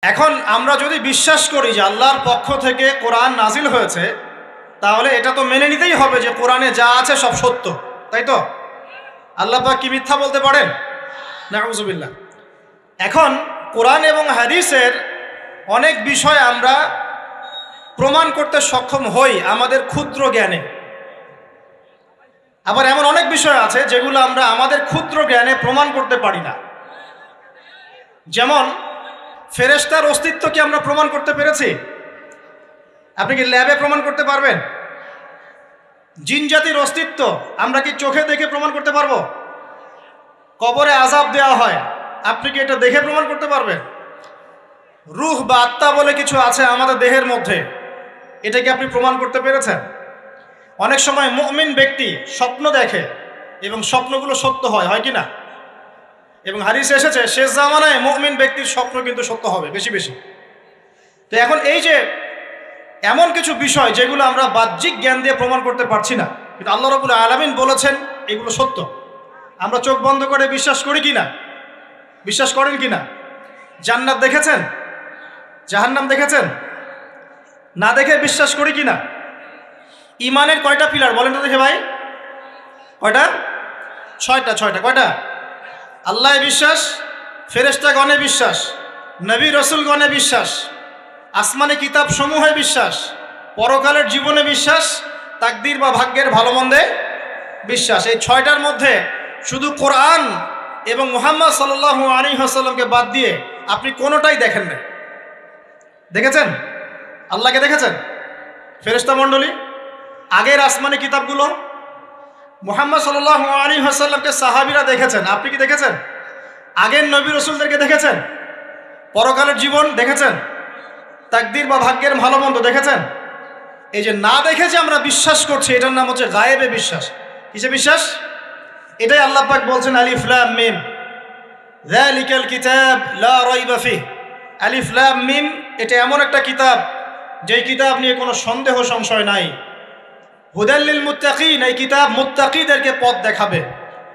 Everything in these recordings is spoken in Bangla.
এখন আমরা যদি বিশ্বাস করি যে আল্লাহর পক্ষ থেকে কোরআন নাজিল হয়েছে, তাহলে এটা তো মেনে নিতেই হবে যে কোরআনে যা আছে সব সত্য, তাই তো? আল্লাহ পাক কি মিথ্যা বলতে পারেন? নাউযুবিল্লাহ। এখন কোরআন এবং হাদিসের অনেক বিষয় আমরা প্রমাণ করতে সক্ষম হই আমাদের ক্ষুদ্র জ্ঞানে। আবার এমন অনেক বিষয় আছে যেগুলো আমরা আমাদের ক্ষুদ্র জ্ঞানে প্রমাণ করতে পারি না। যেমন ফেরেশতার অস্তিত্ব কি আমরা প্রমাণ করতে পেরেছি? আপনি কি ল্যাবে প্রমাণ করতে পারবেন? জিন জাতির অস্তিত্ব আমরা কি চোখে দেখে প্রমাণ করতে পারবো? কবরে আযাব দেওয়া হয়, আপনি কি এটা দেখে প্রমাণ করতে পারবেন? রূহ বা আত্মা বলে কিছু আছে আমাদের দেহের মধ্যে, এটা কি আপনি প্রমাণ করতে পেরেছেন? অনেক সময় মুমিন ব্যক্তি স্বপ্ন দেখে এবং স্বপ্নগুলো সত্য হয়, হয় কি না? এবং হাদিসে এসেছে শেষ জামানায় মুমিন ব্যক্তির স্বপ্ন কিন্তু সত্য হবে বেশি বেশি। তো এখন এই যে এমন কিছু বিষয় যেগুলো আমরা বাহ্যিক জ্ঞান দিয়ে প্রমাণ করতে পারছি না, কিন্তু আল্লাহ রাব্বুল আলামিন বলেছেন এগুলো সত্য, আমরা চোখ বন্ধ করে বিশ্বাস করি কি না? বিশ্বাস করেন কি না? জান্নাত দেখেছেন? জাহান্নাম দেখেছেন? না দেখে বিশ্বাস করি কি না? ইমানের কয়টা পিলার বলেন তো দেখে ভাই? কয়টা? ছয়টা। কয়টা? আল্লাহ বিশ্বাস, ফেরেশতাগণে বিশ্বাস, নবী রসুলগণে বিশ্বাস, আসমানি কিতাব সমূহে বিশ্বাস, পরকালের জীবনে বিশ্বাস, তাকদীর বা ভাগ্যের ভালো মন্দে বিশ্বাস। এই ছয়টার মধ্যে শুধু কোরআন এবং মুহাম্মদ সাল্লাল্লাহু আলাইহি ওয়াসাল্লামকে বাদ দিয়ে আপনি কোনোটাই দেখেন না। দেখেছেন? আল্লাহকে দেখেছেন? ফেরেশতা মণ্ডলী, আগের আসমানি কিতাবগুলো, মুহাম্মদ সাল্লাল্লাহু আলাইহি ওয়াসাল্লামকে সাহাবীরা দেখেছেন, আপনি কি দেখেছেন? আগের নবী রাসূলদেরকে দেখেছেন? পরকালের জীবন দেখেছেন? তাকদীর বা ভাগ্যের ভালো মন্দ দেখেছেন? এই যে না দেখে যে আমরা বিশ্বাস করছি, এটার নাম হচ্ছে গায়েবে বিশ্বাস। কিসে বিশ্বাস? এটাই আল্লাহ পাক বলছেন আলিফ লাম মিম যালিকাল কিতাব লা রাইবা ফিহ। আলিফ লাম মিম, এটা এমন একটা কিতাব যেই কিতাব নিয়ে কোনো সন্দেহ সংশয় নাই। হুদাল লিল মুত্তাকিন, এই কিতাব মুত্তাকিদেরকে পথ দেখাবে।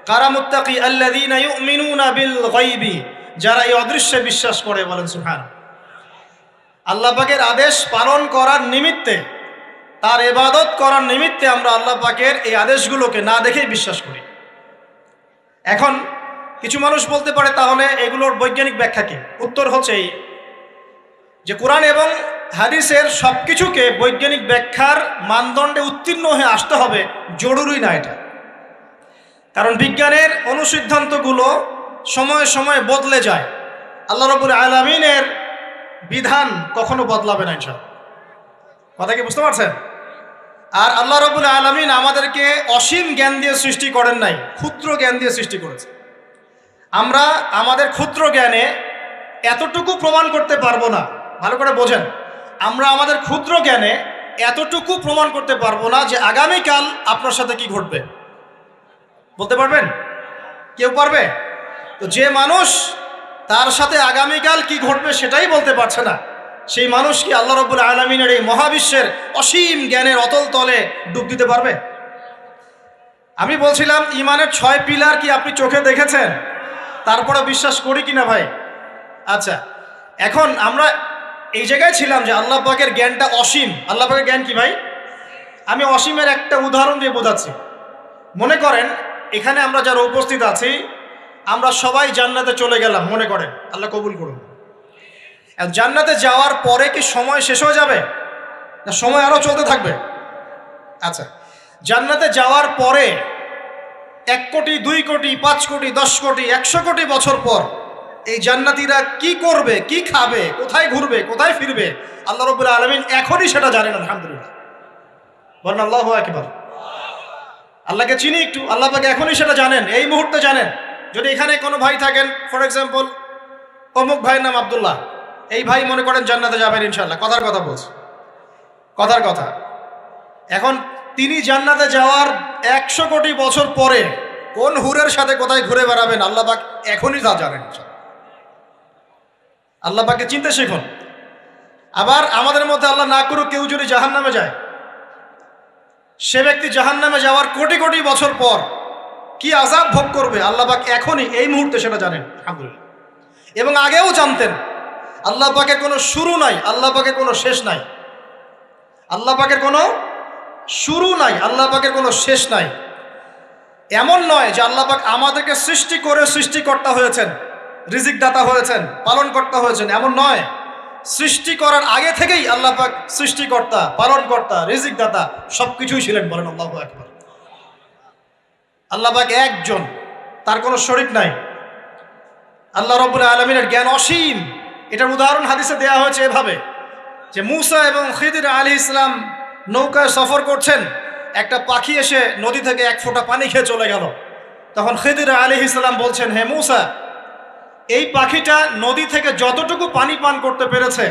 কারা মুত্তাকি? আল্লাযীনা ইউমিনুনা বিল গায়বি, যারা এই অদৃশ্যে বিশ্বাস করে। বলেন সুবহান। আল্লাহ পাকের আদেশ পালন করার নিমিত্তে, তার ইবাদত করার নিমিত্তে আমরা আল্লাহ পাকের এই আদেশগুলোকে না দেখেই বিশ্বাস করি। এখন কিছু মানুষ বলতে পারে তাহলে এগুলোর বৈজ্ঞানিক ব্যাখ্যা কি? উত্তর হচ্ছে এই যে কোরআন এবং হাদিসের সব কিছুকে বৈজ্ঞানিক ব্যাখ্যার মানদণ্ডে উত্তীর্ণ হয়ে আসতে হবে জরুরি না এটা। কারণ বিজ্ঞানের অনুসিদ্ধান্তগুলো সময়ে সময়ে বদলে যায়। আল্লাহ রাব্বুল আলামিনের বিধান কখনো বদলাবে না ইনশাআল্লাহ। কথা কি বুঝতে পারছেন? আর আল্লাহ রাব্বুল আলামিন আমাদেরকে অসীম জ্ঞান দিয়ে সৃষ্টি করেন নাই, ক্ষুদ্র জ্ঞান দিয়ে সৃষ্টি করেছে। আমরা আমাদের ক্ষুদ্র জ্ঞানে এতটুকু প্রমাণ করতে পারবো না। ভালো করে বোঝেন, আমরা আমাদের ক্ষুদ্র জ্ঞানে এতটুকু প্রমাণ করতে পারবো না যে আগামীকাল আপনার সাথে কি ঘটবে। বলতে পারবেন? কেউ পারবে? তো যে মানুষ তার সাথে আগামীকাল কি ঘটবে সেটাই বলতে পারছে না, সেই মানুষ কি আল্লাহ রাব্বুল আলামিনের এই মহাবিশ্বের অসীম জ্ঞানের অতল তলে ডুব দিতে পারবে? আমি বলছিলাম ইমানের 6 পিলার কি আপনি চোখে দেখেছেন? তারপরে বিশ্বাস করি কিনা ভাই? আচ্ছা, এখন আমরা এই জায়গায় ছিলাম যে আল্লাহ পাকের জ্ঞানটা অসীম। আল্লাহ পাকের জ্ঞান কি ভাই? আমি অসীমের একটা উদাহরণ দিয়ে বোঝাচ্ছি। মনে করেন এখানে আমরা যারা উপস্থিত আছি, আমরা সবাই জান্নাতে চলে গেলাম, মনে করেন, আল্লাহ কবুল করুন। জান্নাতে যাওয়ার পরে কি সময় শেষ হয়ে যাবে, না সময় আরো চলতে থাকবে? আচ্ছা, জান্নাতে যাওয়ার পরে 1 কোটি, 2 কোটি, 5 কোটি, 10 কোটি, 100 কোটি বছর পর এই জান্নাতীরা কি করবে, কি খাবে, কোথায় ঘুরবে, কোথায় ফিরবে, আল্লাহ রাব্বুল আলামিন এখনই সেটা জানেন। আলহামদুলিল্লাহ, বলেন আল্লাহু আকবার। আল্লাহকে চিনি একটু, আল্লাহ পাক এখনই সেটা জানেন, এই মুহূর্তে জানেন। যদি এখানে কোনো ভাই থাকেন, ফর এক্সাম্পল অমুক ভাইয়ের নাম আব্দুল্লাহ, এই ভাই মনে করেন জান্নাতে যাবেন ইনশাআল্লাহ, কথার কথা বলছে, কথার কথা। এখন তিনি জান্নাতে যাওয়ার 100 কোটি বছর পরে কোন হুরের সাথে কোথায় ঘুরে বেড়াবেন আল্লাহ পাক এখনই তা জানেন। আল্লাহ পাককে চিনতে শিখুন। আবার আমাদের মধ্যে আল্লাহ না করুক কেউ যদি জাহান্নামে যায়, সে ব্যক্তি জাহান্নামে যাওয়ার কোটি কোটি বছর পর কি আযাব ভোগ করবে আল্লাহ পাক এখনই এই মুহূর্তে সেটা জানেন। আলহামদুলিল্লাহ। এবং আগেও জানতেন। আল্লাহ পাকের কোনো শুরু নাই, আল্লাহ পাকের কোনো শেষ নাই। আল্লাহ পাকের কোনো শুরু নাই, আল্লাহ পাকের কোনো শেষ নাই। এমন নয় যে আল্লাহ পাক আমাদেরকে সৃষ্টি করে সৃষ্টিকর্তা হয়েছেন, রিজিক দাতা হয়েছেন, পালনকর্তা হয়েছেন, এমন নয়। সৃষ্টি করার আগে থেকেই আল্লাহ পাক সৃষ্টিকর্তা, পালনকর্তা, রিজিক দাতা সবকিছুই ছিলেন। বলেন আল্লাহু আকবার। আল্লাহ পাক একজন, তার কোনো শরীক নাই। আল্লাহ রাব্বুল আলামিনের জ্ঞান অসীম। এটার উদাহরণ হাদিসে দেয়া হয়েছে এভাবে যে মুসা এবং খিদির আলাইহিস সালাম নৌকায় সফর করছেন, একটা পাখি এসে নদী থেকে এক ফোঁটা পানি খেয়ে চলে গেল। তখন খিদির আলাইহিস সালাম বলছেন, হে মুসা, এই পাখিটা নদী থেকে যতটুকু পানি পান করতে পেরেছে,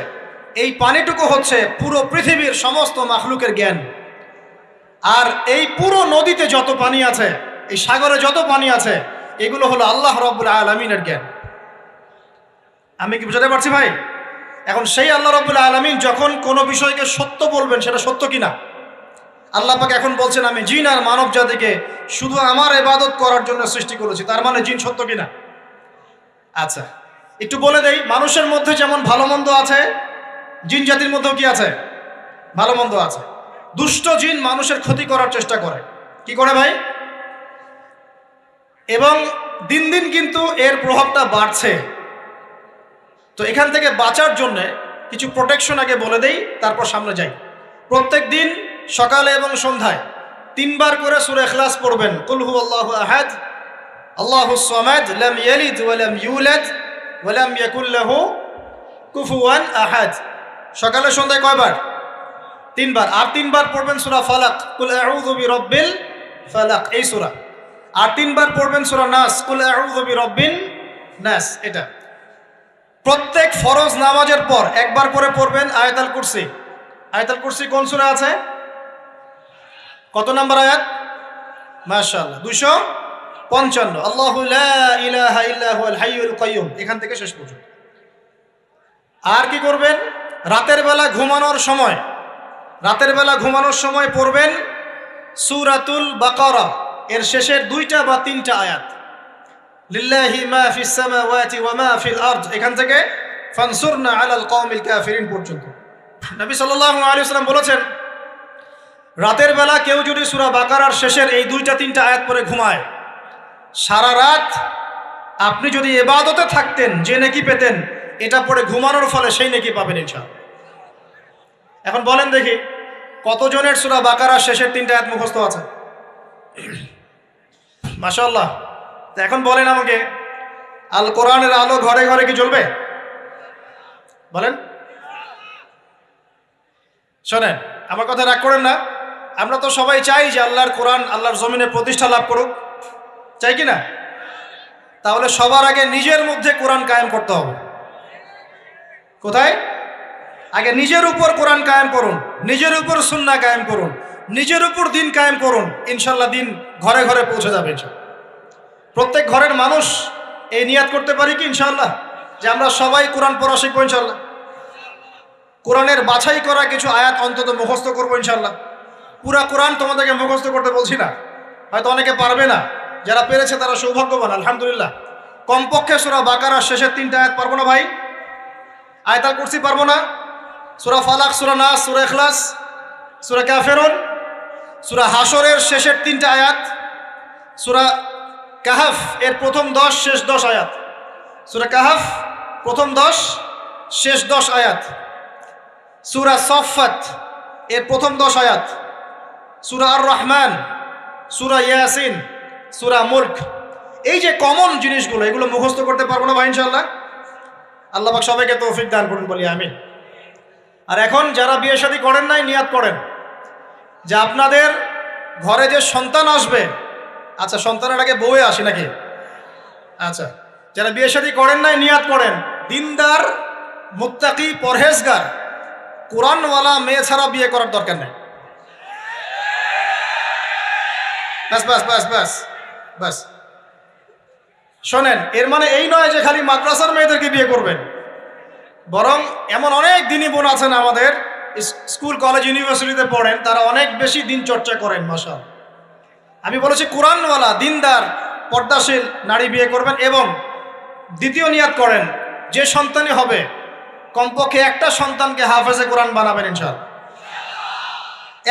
এই পানিটুকু হচ্ছে পুরো পৃথিবীর সমস্ত মাখলুকের জ্ঞান। আর এই পুরো নদীতে যত পানি আছে, এই সাগরে যত পানি আছে, এগুলো হলো আল্লাহ রাব্বুল আলামিনের জ্ঞান। আমি কি বুঝাতে পারছি ভাই? এখন সেই আল্লাহ রাব্বুল আলামিন যখন কোনো বিষয়কে সত্য বলবেন, সেটা সত্য কিনা? আল্লাহ পাক এখন বলছেন, আমি জিন আর মানব জাতিকে শুধু আমার ইবাদত করার জন্য সৃষ্টি করেছি। তার মানে জিন সত্য কিনা? আচ্ছা, একটু বলে দেই, মানুষের মধ্যে যেমন ভালো মন্দ আছে, জিন জাতির মধ্যেও কি আছে? ভালো মন্দ আছে। দুষ্ট জিন মানুষের ক্ষতি করার চেষ্টা করে। কি করে ভাই? এবং দিন দিন কিন্তু এর প্রভাবটা বাড়ছে। তো এখান থেকে বাঁচার জন্য কিছু প্রোটেকশন আগে বলে দেই, তারপর সামনে যাই। প্রত্যেক দিন সকালে এবং সন্ধ্যায় 3 বার করে সূরা ইখলাস পড়বেন। কুল হুয়াল্লাহু আহাদ, আল্লাহুস সামাদ, লাম ইয়ালিদ ওয়া লাম ইউলাদ ওয়া লাম ইয়াকুল লাহু কুফুয়ান আহাদ। সকালে সন্ধ্যায় কয়বার? 3 বার। আর 3 বার পড়বেন সূরা ফালাক, কুল আউযু বিরাব্বিল ফালাক, এই সূরা। আর 3 বার পড়বেন সূরা নাস, কুল আউযু বিরাব্বিন নাস। এটা প্রত্যেক ফরজ নামাজের পর একবার করে পড়বেন আয়াতুল কুরসি। আয়াতুল কুরসি কোন সূরা আছে? কত নম্বর আয়াত? মাশাআল্লাহ, 255। আল্লাহু লা ইলাহা ইল্লা হুয়াল হাইয়ুল কাইয়্যুম, এখান থেকে শেষ পর্যন্ত। আর কি করবেন? রাতের বেলা ঘুমানোর সময় পড়বেন সূরাতুল বাকারা, এর শেষের 2টা বা 3টা আয়াত। লিল্লাহি মা ফিস সামাওয়াতি ওয়া মা ফিল আরদ, এখান থেকে ফানসুরনা আলাল কওমিল কাফিরিন পর্যন্ত। নবী সাল্লাল্লাহু আলাইহি ওয়াসাল্লাম বলেছেন, রাতের বেলা কেউ যদি সূরা বাকারার শেষের এই 2টা 3টা আয়াত পড়ে ঘুমায়, সারা রাত আপনি যদি ইবাদতে থাকতেন যে নেকি পেতেন, এটা পড়ে ঘুমানোর ফলে সেই নেকি পাবেন ইনশাআল্লাহ। এখন বলেন দেখি, কতজনের সূরা বাকারার শেষের 3টা আয়াত মুখস্থ আছে? মাশাআল্লাহ। তো এখন বলেন আমাকে, আল কোরআনের আলো ঘরে ঘরে কি জ্বলবে? বলেন। শোনেন, আমার কথা রাগ করেন না। আমরা তো সবাই চাই যে আল্লাহর কোরআন আল্লাহর জমিনে প্রতিষ্ঠা লাভ করুক, চাই কি না? তাহলে সবার আগে নিজের মধ্যে কোরআন কায়েম করতে হবে। কোথায়? আগে নিজের উপর কোরআন কায়েম করুন, নিজের উপর সুন্নাহ কায়েম করুন, নিজের উপর দিন কায়েম করুন। ইনশাল্লাহ দিন ঘরে ঘরে পৌঁছে যাবে ইনশাল্লাহ। প্রত্যেক ঘরের মানুষ এই নিয়াত করতে পারি কি ইনশাআল্লাহ যে আমরা সবাই কোরআন পড়া শিখবো ইনশাআল্লাহ? কোরআনের বাছাই করা কিছু আয়াত অন্তত মুখস্থ করবো ইনশাআল্লাহ। পুরা কোরআন তোমাদেরকে মুখস্থ করতে বলছি না, হয়তো অনেকে পারবে না, যারা পেরেছে তারা সৌভাগ্যবান, আলহামদুলিল্লাহ। কমপক্ষে সূরা বাকারার শেষের 3টা আয়াত পারবো না ভাই? আয়াতুল কুরসি পারবো না? সূরা ফালাক, সূরা নাস, সূরা ইখলাস, সূরা কাফিরুন, সূরা হাশরের শেষের 3টা আয়াত, সূরা কাহাফ এর প্রথম 10 শেষ 10 আয়াত, সূরা কাহাফ প্রথম 10 শেষ 10 আয়াত, সূরা সফফাত এর প্রথম 10 আয়াত, সূরা আর রহমান, সূরা ইয়াসিন, সূরা মুলক। এই যে কমন জিনিসগুলো, এগুলো মুখস্থ করতে পারবো না ভাই ইনশাআল্লাহ? আল্লাহ পাক সবাইকে তৌফিক দান করুন, বলি আমিন। আর এখন যারা বিয়ে শাদী করেন নাই, নিয়াত করেন যে আপনাদের ঘরে যে সন্তান আসবে, আচ্ছা সন্তানের আগে বউয়ে আসে নাকি? আচ্ছা, যারা বিয়ে শাদী করেন নাই নিয়াত করেন, দিনদার, মুত্তাকি, পরহেজগার, কোরআনওয়ালা মেয়ে ছাড়া বিয়ে করার দরকার নেই। বাস বাস বাস বাস বাস। শোনেন, এর মানে এই নয় যে খালি মাদ্রাসার মেয়েদেরকে বিয়ে করবেন, বরং এমন অনেক দিনী বোন আছেন আমাদের স্কুল কলেজ ইউনিভার্সিটিতে পড়েন, তারা অনেক বেশি দিন চর্চা করেন। মাশাআল্লাহ। আমি বলেছি কোরআনওয়ালা, দিনদার, পর্দাশীল নারী বিয়ে করবেন। এবং দ্বিতীয় নিয়াত করেন, যে সন্তানই হবে কমপক্ষে একটা সন্তানকে হাফেজে কোরআন বানাবেন ইনশাআল্লাহ,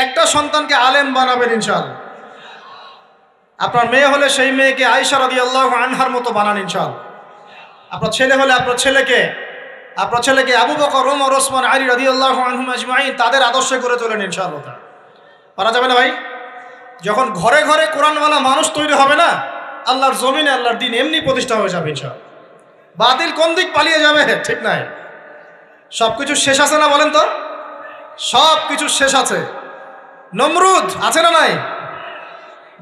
একটা সন্তানকে আলেম বানাবেন ইনশাআল্লাহ। আপনার মেয়ে হলে সেই মেয়েকে আয়েশা রাদিয়াল্লাহু আনহার মতো বানান ইনশাআল্লাহ। আপনার ছেলে হলে আপনার ছেলেকে আবু বকর, ওমর, ওসমান, আলী রাদিয়াল্লাহু আনহুম আজমাইন তাদের আদর্শে করে তোলেন ইনশাআল্লাহ। পারা যাবে না ভাই? যখন ঘরে ঘরে কোরআনওয়ালা মানুষ তৈরি হবে না, আল্লাহর জমিনে আল্লাহর দিন এমনি প্রতিষ্ঠা হয়ে যাবে ইনশাআল্লাহ। বাতিল কোন দিক পালিয়ে যাবে ঠিক নাই। সবকিছু শেষ আছে না বলেন তো? সব কিছু শেষ আছে। নমরুদ আছে না নাই?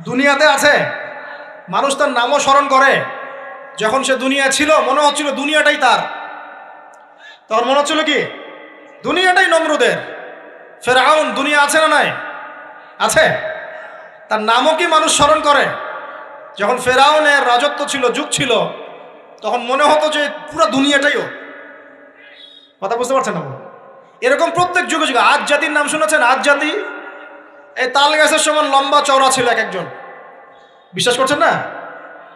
দুনিয়াতে আছে। মানুষ তার নামও স্মরণ করে। যখন সে দুনিয়া ছিল মনে হচ্ছিল দুনিয়াটাই তার, তখন মনে হচ্ছিল কি দুনিয়াটাই নমরুদের। ফেরাউন দুনিয়া আছে না নাই? আছে। তার নামও কি মানুষ স্মরণ করে? যখন ফেরাউনের রাজত্ব ছিল, যুগ ছিল, তখন মনে হতো যে পুরো দুনিয়াটাইও। কথা বুঝতে পারছেন না? এরকম প্রত্যেক যুগে যুগে। আজ জাতির নাম শুনেছেন? আজ জাতি এই তাল গাছের সমান লম্বা চওড়া ছিল এক একজন। বিশ্বাস করছেন না?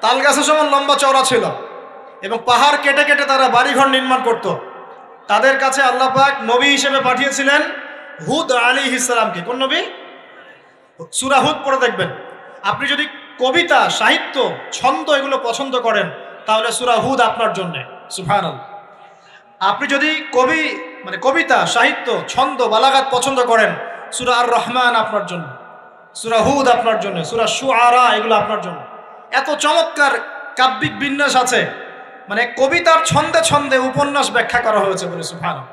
তাল গাছের সমান লম্বা চওড়া ছিল এবং পাহাড় কেটে কেটে তারা বাড়িঘর নির্মাণ করত। তাদের কাছে আল্লাহ পাক নবী হিসেবে পাঠিয়েছিলেন হুদ আলাইহিস সালামকে। কোন নবী? সূরা হুদ পড়ে দেখবেন। আপনি যদি কবিতা, সাহিত্য, ছন্দ এগুলো পছন্দ করেন তাহলে সূরা হুদ আপনার জন্য। সুবহানাল্লাহ। আপনি যদি কবিতা, সাহিত্য, ছন্দ, বালাগাত পছন্দ করেন, সূরা আর রহমান আপনার জন্য, সূরা হুদ আপনার জন্য, সূরা শুআরা এগুলো আপনার জন্য। এত চমৎকার কাব্যিক বিন্যাস আছে, মানে কবিতার ছন্দে ছন্দে উপন্যাস ব্যাখ্যা করা হয়েছে বলে। সুবহানাল্লাহ।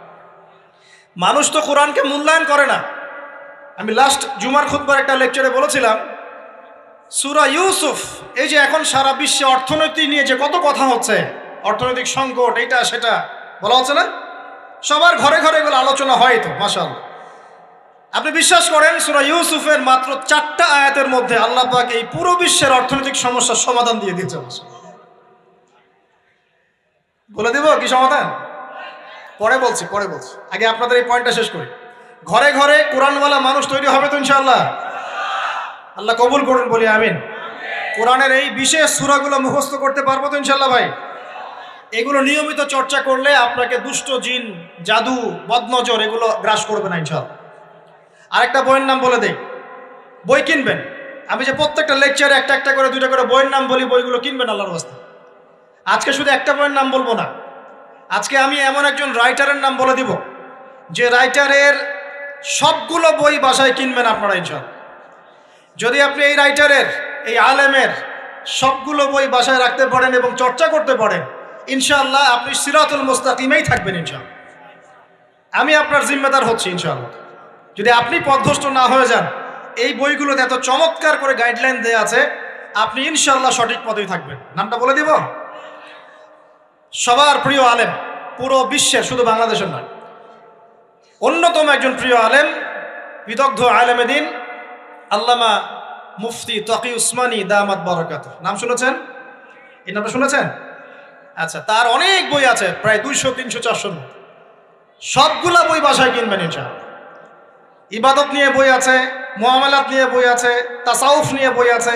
মানুষ তো কোরআনকে মূল্যায়ন করে না। আমি লাস্ট জুমার খুতবার একটা লেকচারে বলেছিলাম, সূরা ইউসুফ, এই যে এখন সারা বিশ্বে অর্থনীতি নিয়ে যে কত কথা হচ্ছে, অর্থনৈতিক সংকট, এইটা সেটা বলা হচ্ছে না, সবার ঘরে ঘরে এগুলো আলোচনা হয় তো মাশাআল্লাহ। আপনি বিশ্বাস করেন সূরা ইউসুফের মাত্র 4টা আয়াতের মধ্যে আল্লাহ পাক এই পুরো বিশ্বের অর্থনৈতিক সমস্যার সমাধান দিয়ে দিয়েছে। বলে দিব কি সমাধান? পরে বলছি। আগে আপনাদের এই পয়েন্টটা শেষ করি। ঘরে ঘরে কোরআনওয়ালা মানুষ তৈরি হবে তো ইনশাআল্লাহ। আল্লাহ কবুল করুন, বলি আমিন। কোরআনের এই বিশেষ সূরাগুলো মুখস্থ করতে পারবো তো ইনশাআল্লাহ ভাই? এগুলো নিয়মিত চর্চা করলে আপনাকে দুষ্ট জিন, জাদু, বদনজর এগুলো গ্রাস করবে না ইনশাআল্লাহ। আরেকটা বইয়ের নাম বলে দেই, বই কিনবেন। আমি যে প্রত্যেকটা লেকচারে একটা একটা করে 2টা করে বইয়ের নাম বলি, বইগুলো কিনবেন আল্লাহর রাস্তায়। আজকে শুধু একটা বইয়ের নাম বলবো না, আজকে আমি এমন একজন রাইটারের নাম বলে দিব যে রাইটারের সবগুলো বই বাসায় কিনবেন আপনারা ইনশাআল্লাহ। যদি আপনি এই রাইটারের, এই আলেমের সবগুলো বই বাসায় রাখতে পারেন এবং চর্চা করতে পারেন, ইনশাআল্লাহ আপনি সিরাতুল মুস্তাকিমেই থাকবেন ইনশাআল্লাহ। আমি আপনার জিম্মেদার হচ্ছি ইনশাআল্লাহ। যদি আপনি পথভ্রষ্ট না হয়ে যান, এই বইগুলোতে এত চমৎকার করে গাইডলাইন দেয়া আছে, আপনি ইনশাআল্লাহ সঠিক পথেই থাকবেন। নামটা বলে দিব। সবার প্রিয় আলেম, পুরো বিশ্বের, শুধু বাংলাদেশের নয়, অন্যতম একজন প্রিয় আলেম, বিদগ্ধ আলেমে দ্বীন আল্লামা মুফতি তকি উসমানী দামাত বারাকাতুহু। নাম শুনেছেন? এই নামটা শুনেছেন? আচ্ছা, তার অনেক বই আছে, প্রায় 200, 300, 400। সবগুলা বই বাসায় কিনবেন ইনশাআল্লাহ। ইবাদত নিয়ে বই আছে, মুআমালাত নিয়ে বই আছে, তাসাউফ নিয়ে বই আছে,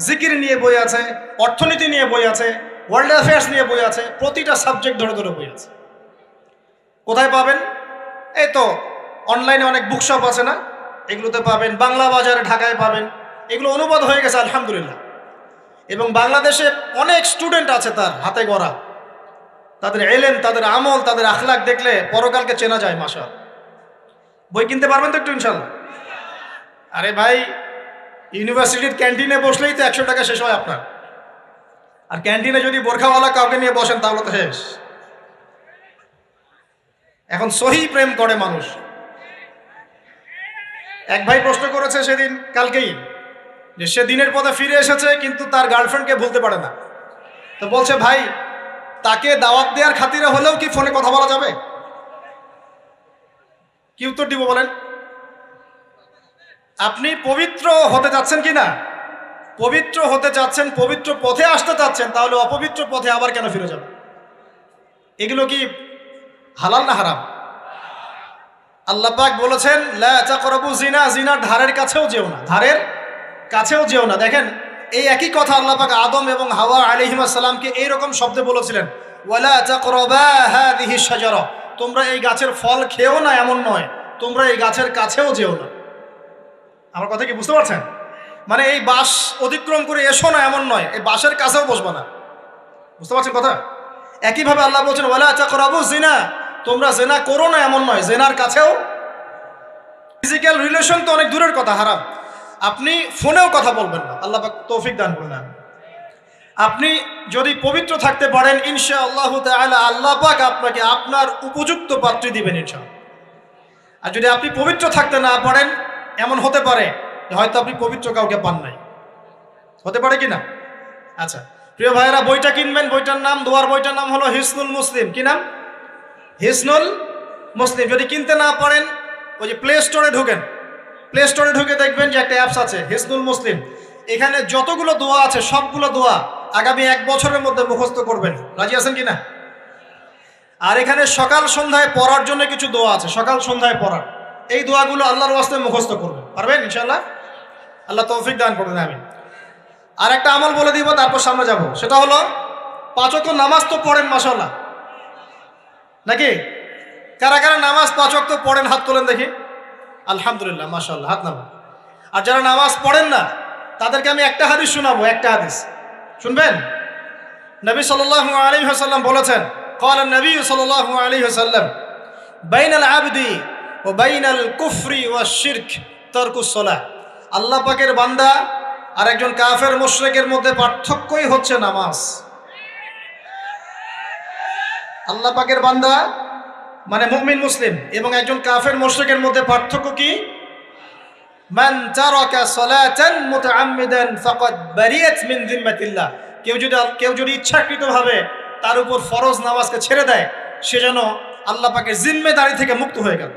জিকির নিয়ে বই আছে, অর্থনীতি নিয়ে বই আছে, ওয়ার্ল্ড অ্যাফেয়ার্স নিয়ে বই আছে, প্রতিটা সাবজেক্ট ধরে ধরে বই আছে। কোথায় পাবেন? এই তো অনলাইনে অনেক বুকশপ আছে না, এগুলোতে পাবেন। বাংলা বাজারে ঢাকায় পাবেন। এগুলো অনুবাদ হয়ে গেছে আলহামদুলিল্লাহ। এবং বাংলাদেশে অনেক স্টুডেন্ট আছে তার হাতে গড়া। তাদের এলেম, তাদের আমল, তাদের আখলাক দেখলে পরকালকে চেনা যায় মাশাআল্লাহ। বই কিনতে পারবেন তো একটু ইনশাআল্লাহ? আরে ভাই, ইউনিভার্সিটির ক্যান্টিনে বসলেই তো 100 টাকা শেষ হয় আপনার। আর ক্যান্টিনে যদি বোরখাওয়ালা কাউকে নিয়ে বসেন তাহলে তো শেষ। এখন সহি প্রেম করে মানুষ। এক ভাই প্রশ্ন করেছে সেদিন, কালকেই, যে সে দিনের পথে ফিরে এসেছে কিন্তু তার গার্লফ্রেন্ডকে ভুলতে পারে না। তো বলছে, ভাই তাকে দাওয়াত দেওয়ার খাতিরে হলেও কি ফোনে কথা বলা যাবে? কি উত্তর দিব বলেন? আপনি পবিত্র হতে যাচ্ছেন কি না? পবিত্র হতে যাচ্ছেন, পবিত্র পথে আসতে চাচ্ছেন, তাহলে অপবিত্র পথে আবার কেন ফিরে যাবেন? এগুলো কি হালাল না হারাম? আল্লাহ পাক বলেছেন, লা তাকরাবু জিনা, জিনার ধারের কাছেও যেও না, ধারের কাছেও যেও না। দেখেন, এই একই কথা আল্লাহ পাক আদম এবং হাওয়া আলাইহিস সালামকে এইরকম শব্দে বলেছিলেন, ওয়ালা তাকরাবা হাযিহি শাজারা, তোমরা এই গাছের ফল খেও না এমন নয়, তোমরা এই গাছের কাছেও যেও না। আমার কথা কি বুঝতে পারছেন? মানে এই বাঁশ অতিক্রম করে এসো না এমন নয়, এই বাঁশের কাছেও বসবা না। বুঝতে পারছেন কথা? একইভাবে আল্লাহ বলছেন ওয়ালা তাকরাবু জিনা, তোমরা জেনা করো না এমন নয়, জেনার কাছেও। ফিজিক্যাল রিলেশন তো অনেক দূরের কথা, হারাম। আপনি ফোনেও কথা বলবেন না, আল্লাহ পাক তৌফিক দান করুন। আপনি যদি পবিত্র থাকতে পারেন ইনশাআল্লাহ তাআলা আল্লাহ পাক আপনাকে আপনার উপযুক্ত পাত্রী দিবেন ইনশাআল্লাহ। আর যদি আপনি পবিত্র থাকতে না পারেন, এমন হতে পারে হয়তো আপনি পবিত্র কাউকে পান নাই, হতে পারে কি না? আচ্ছা প্রিয় ভাইয়েরা, বইটা কিনবেন, বইটার নাম, দোয়ার বইটার নাম হলো হিসনুল মুসলিম। কি নাম? হিসনুল মুসলিম। যদি কিনতে না পারেন ওই যে প্লে স্টোরে ঢুকেন, প্লে স্টোরে ঢুকে দেখবেন যে একটা অ্যাপস আছে হিসনুল মুসলিম। এখানে যতগুলো দোয়া আছে সবগুলো দোয়া আগামী 1 বছরের মধ্যে মুখস্থ করবেন। রাজি আছেন কি না? আর এখানে সকাল সন্ধ্যায় পড়ার জন্য কিছু দোয়া আছে, সকাল সন্ধ্যায় পড়ার। এই দোয়াগুলো আল্লাহর ওয়াস্তে মুখস্থ করবেন, পারবেন ইনশাআল্লাহ? আল্লাহ তৌফিক দান করবেন, আমিন। আর একটা আমল বলে দিব, তারপর সামনে যাব। সেটা হলো 5 ওয়াক্ত নামাজ তো পড়েন মাশাআল্লাহ, নাকি? কারা কারা নামাজ 5 ওয়াক্ত পড়েন হাত তোলেন দেখি। আলহামদুলিল্লাহ, মাশাআল্লাহ, হাত নামান। আর যারা নামাজ পড়েন না তাদেরকে আমি একটা হাদিস শোনাবো, একটা হাদিস শুনবেন। নবী সাল্লাল্লাহু আলাইহি ওয়াসাল্লাম বলেছেন, قال النبي صلى الله عليه وسلم بين العبد وبين الكفر والشرك ترك الصلاة। আল্লাহ পাকের বান্দা আর একজন কাফের মুশরিকের মধ্যে পার্থক্যই হচ্ছে নামাজ। আল্লাহ পাকের বান্দা মানে মুমিন মুসলিম এবং একজন কাফের মুশরিকের মধ্যে পার্থক্য কি? মান তারাকা সালাতান মুতাআম্মিদান ফাকাদ বারিয়াত মিন যিম্মাতিল্লাহ। কেউ যদি ইচ্ছাকৃতভাবে তার উপর ফরজ নামাজকে ছেড়ে দেয়, সে যেন আল্লাহ পাকের জিম্মেদারি থেকে মুক্ত হয়ে গেল।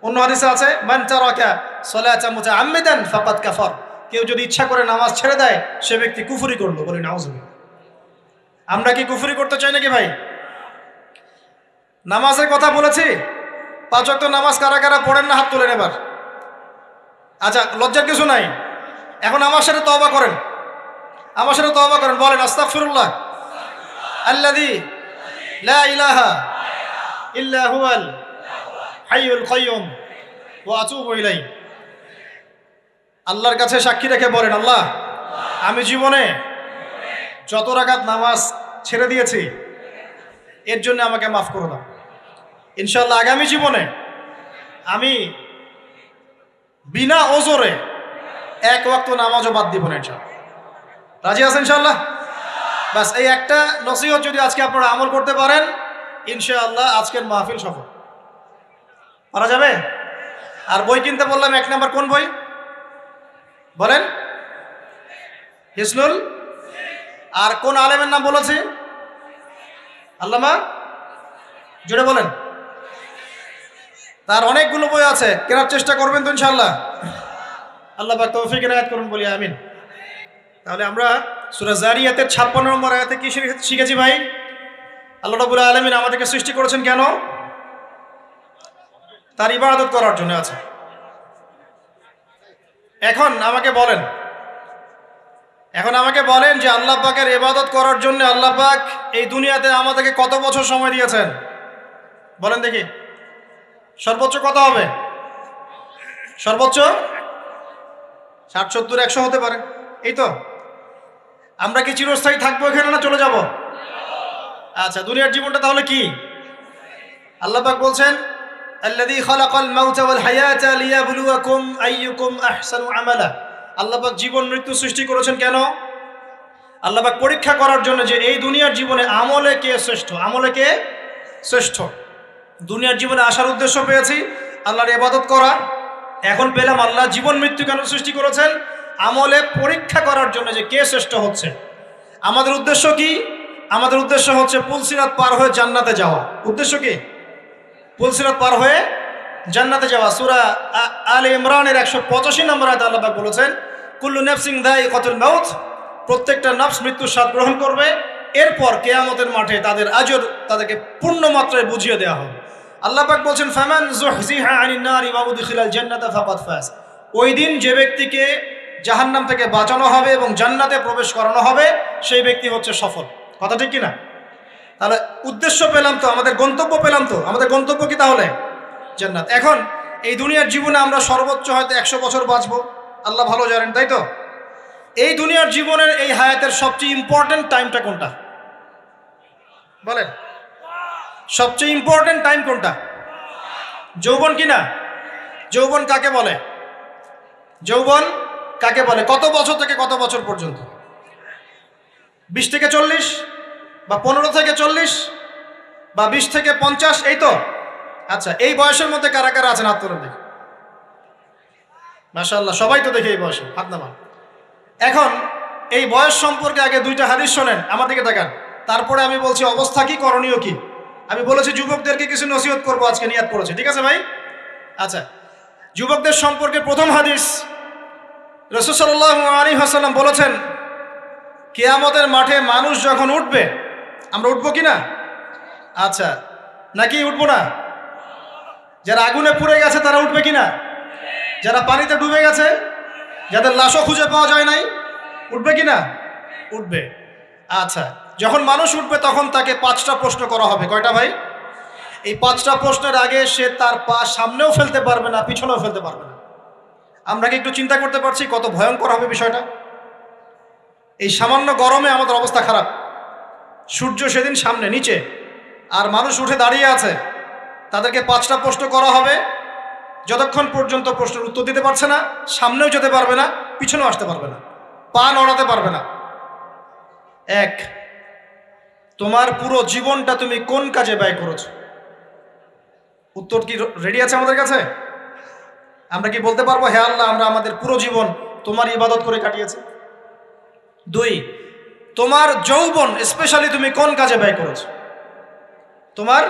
অন্য হাদিসে আছে মান তারাকা সালাতান মুতাআম্মিদান ফাকাদ কাফার। কেউ যদি ইচ্ছা করে নামাজ ছেড়ে দেয় সে ব্যক্তি কুফরি করলো। বলি নাউজুবিল্লাহ। আমরা কি কুফরি করতে চাই নাকি ভাই? নামাজের কথা বলেছি, 5 ওয়াক্ত নামাজ কারা কারা পড়েন না হাত তোলেন এবার। আচ্ছা লজ্জার কিছু নাই, এখন আমার সাথে তওবা করেন, আমার সাথে তওবা করেন, বলেন আস্তাগফিরুল্লাহ আল্লাযী লা ইলাহা ইল্লা হুয়াল হাইয়ুল কাইয়্যুম ওয়া আতুবু ইলাইহি। আল্লাহর কাছে সাক্ষী রেখে বলেন, আল্লাহ আমি জীবনে যত রাকাত নামাজ ছেড়ে দিয়েছি এর জন্য আমাকে মাফ করে দাও। ইনশাআল্লাহ আগামী জীবনে আমি বিনা ওজরে 1 ওয়াক্ত নামাজও বাদ দিব না ইনশাআল্লাহ। রাজি আছেন ইনশাআল্লাহ? বাস এই একটা নসিহত যদি আজকে আপনারা আমল করতে পারেন ইনশাআল্লাহ আজকের মাহফিল সফল। পারা যাবে? আর বই কিনতে বললাম 1 নাম্বার কোন বই বলেন? হিসনুল। আর কোন আলেমের নাম বলেছি? আল্লামা, জোরে বলেন। তার অনেকগুলো বই আছে, কেনার চেষ্টা করবেন তো ইনশাআল্লাহ। আল্লাহ পাক তৌফিক এনায়েত করুন, বলি আমিন। তাহলে আমরা সূরা যারিয়াতের 56 নম্বর আয়াতে কি শিখেছি ভাই? আল্লাহ রাব্বুল আলামিন আমাদেরকে সৃষ্টি করেছেন কেন? তার ইবাদত করার জন্য। আছে। এখন আমাকে বলেন যে আল্লাহ পাকের ইবাদত করার জন্য আল্লাহ পাক এই দুনিয়াতে আমাদেরকে কত বছর সময় দিয়েছেন বলেন দেখি। সর্বোচ্চ কত হবে? সর্বোচ্চ 60, 70, 100 হতে পারে। এই তো। আমরা কি চিরস্থায়ী থাকবো এখানে না চলে যাব? আচ্ছা, দুনিয়ার জীবনটা তাহলে কি? আল্লাহ পাক বলছেন আল্লাযী খালাকাল মাউতা ওয়াল হায়াতা লিয়াবলুয়াকুম আইয়ুকুম আহসানু আমালা। আল্লাহ পাক জীবন মৃত্যু সৃষ্টি করেছেন কেন? আল্লাহ পাক পরীক্ষা করার জন্য যে এই দুনিয়ার জীবনে আমলে কে শ্রেষ্ঠ, আমলে কে শ্রেষ্ঠ। দুনিয়ার জীবনে আসার উদ্দেশ্য পেয়েছি আল্লাহর ইবাদত করা, এখন পেলাম আল্লাহ জীবন মৃত্যু কেন সৃষ্টি করেছেন? আমলে পরীক্ষা করার জন্য যে কে শ্রেষ্ঠ হচ্ছে। আমাদের উদ্দেশ্য কি? আমাদের উদ্দেশ্য হচ্ছে পুলসিরাত পার হয়ে জান্নাতে যাওয়া। উদ্দেশ্য কি? পুলসিরাত পার হয়ে জান্নাতে যাওয়া। সূরা আলে ইমরানের 185 নম্বর আয়াতে আল্লাহ পাক বলেছেন কুল্লু নাফসিন যায়িকাতুল মাউত। প্রত্যেকটা নফস মৃত্যুর স্বাদ গ্রহণ করবে, এরপর কিয়ামতের মাঠে তাদের আজর তাদেরকে পূর্ণ মাত্রায় বুঝিয়ে দেওয়া হবে। আল্লাহ পাক বলছেন ফামান যুহজিহা আনিন নারি ওয়া উদখিলাল জান্নাতা ফাকাদ ফাজ। ওই দিন যে ব্যক্তিকে জাহান্নাম থেকে বাঁচানো হবে এবং জান্নাতে প্রবেশ করানো হবে সেই ব্যক্তি হচ্ছে সফল। কথা ঠিক কিনা? তাহলে উদ্দেশ্য পেলাম তো, আমাদের গন্তব্য পেলাম তো। আমাদের গন্তব্য কি তাহলে? জান্নাত। এখন এই দুনিয়ার জীবনে আমরা সর্বোচ্চ হয়তো 100 বছর বাঁচবো, আল্লাহ ভালো জানেন, তাই তো? এই দুনিয়ার জীবনের এই হায়াতের সবচেয়ে ইম্পর্টেন্ট টাইমটা কোনটা বলেন? সবচেয়ে ইম্পর্টেন্ট টাইম কোনটা? যৌবন কিনা? যৌবন কাকে বলে? যৌবন কাকে বলে? কত বছর থেকে কত বছর পর্যন্ত? 20 থেকে 40, বা 15 থেকে 40, বা 20 থেকে 50, এই তো? আচ্ছা, এই বয়সের মধ্যে কারা কারা আছেন হাত তোলেন দেখি। মাশাআল্লাহ, সবাই তো দেখি এই বয়সে, হাত নামান। এখন এই বয়স সম্পর্কে আগে 2টা হাদিস শোনেন, আমার দিকে তাকান, তারপরে আমি বলছি অবস্থা কি, করণীয় কি। আমি বলেছি যুবকদেরকে কিছু নসিহত করবো আজকে, নিয়াত করেছে, ঠিক আছে ভাই? আচ্ছা, যুবকদের সম্পর্কে প্রথম হাদিস, রাসূল সাল্লাল্লাহু আলাইহি ওয়াসাল্লাম বলেছেন, কিয়ামতের মাঠে মানুষ যখন উঠবে, আমরা উঠবো কি না? আচ্ছা, নাকি উঠবো না? যারা আগুনে পুড়ে গেছে তারা উঠবে কি না? যারা পানিতে ডুবে গেছে, যাদের লাশও খুঁজে পাওয়া যায় নাই, উঠবে কি না? উঠবে। আচ্ছা, যখন মানুষ উঠবে তখন তাকে 5টা প্রশ্ন করা হবে। কয়টা ভাই? এই 5টা প্রশ্নের আগে সে তার পা সামনেও ফেলতে পারবে না, পিছনেও ফেলতে পারবে না। আমরা কি একটু চিন্তা করতে পারছি কত ভয়ঙ্কর হবে বিষয়টা? এই সামান্য গরমে আমাদের অবস্থা খারাপ, সূর্য সেদিন সামনে নিচে, আর মানুষ উঠে দাঁড়িয়ে আছে, তাদেরকে 5টা প্রশ্ন করা হবে। যতক্ষণ পর্যন্ত প্রশ্নের উত্তর দিতে পারছে না, সামনেও যেতে পারবে না, পিছনেও আসতে পারবে না, পা নড়াতে পারবে না। 1, তোমার পুরো জীবনটা তুমি কোন কাজে ব্যয় করেছো? উত্তর কি রেডি আছে আমাদের কাছে? আমরা কি বলতে পারবো, হে আল্লাহ, আমরা আমাদের পুরো জীবন তোমার ইবাদত করে কাটিয়েছি? 2, তোমার যৌবন স্পেশালি তুমি কোন কাজে ব্যয় করেছো? তোমার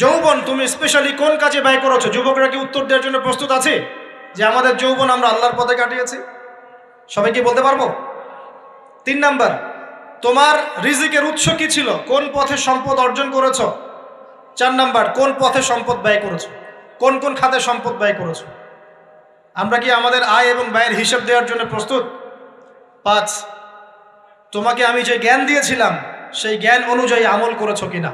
যৌবন তুমি স্পেশালি কোন কাজে ব্যয় করেছো? যুবকরা কি উত্তর দেওয়ার জন্য প্রস্তুত আছে যে আমাদের যৌবন আমরা আল্লাহর পথে কাটিয়েছি? সবাই কি বলতে পারবো? 3 নাম্বার, তোমার রিজিকের উৎস কি ছিল? কোন পথে সম্পদ অর্জন করেছো? 4 নাম্বার, কোন পথে সম্পদ ব্যয় করেছো? কোন কোন খাতে সম্পদ ব্যয় করেছো? আমরা কি আমাদের আয় এবং ব্যয়ের হিসাব দেওয়ার জন্য প্রস্তুত? 5, তোমাকে আমি যে জ্ঞান দিয়েছিলাম সেই জ্ঞান অনুযায়ী আমল করেছো কিনা?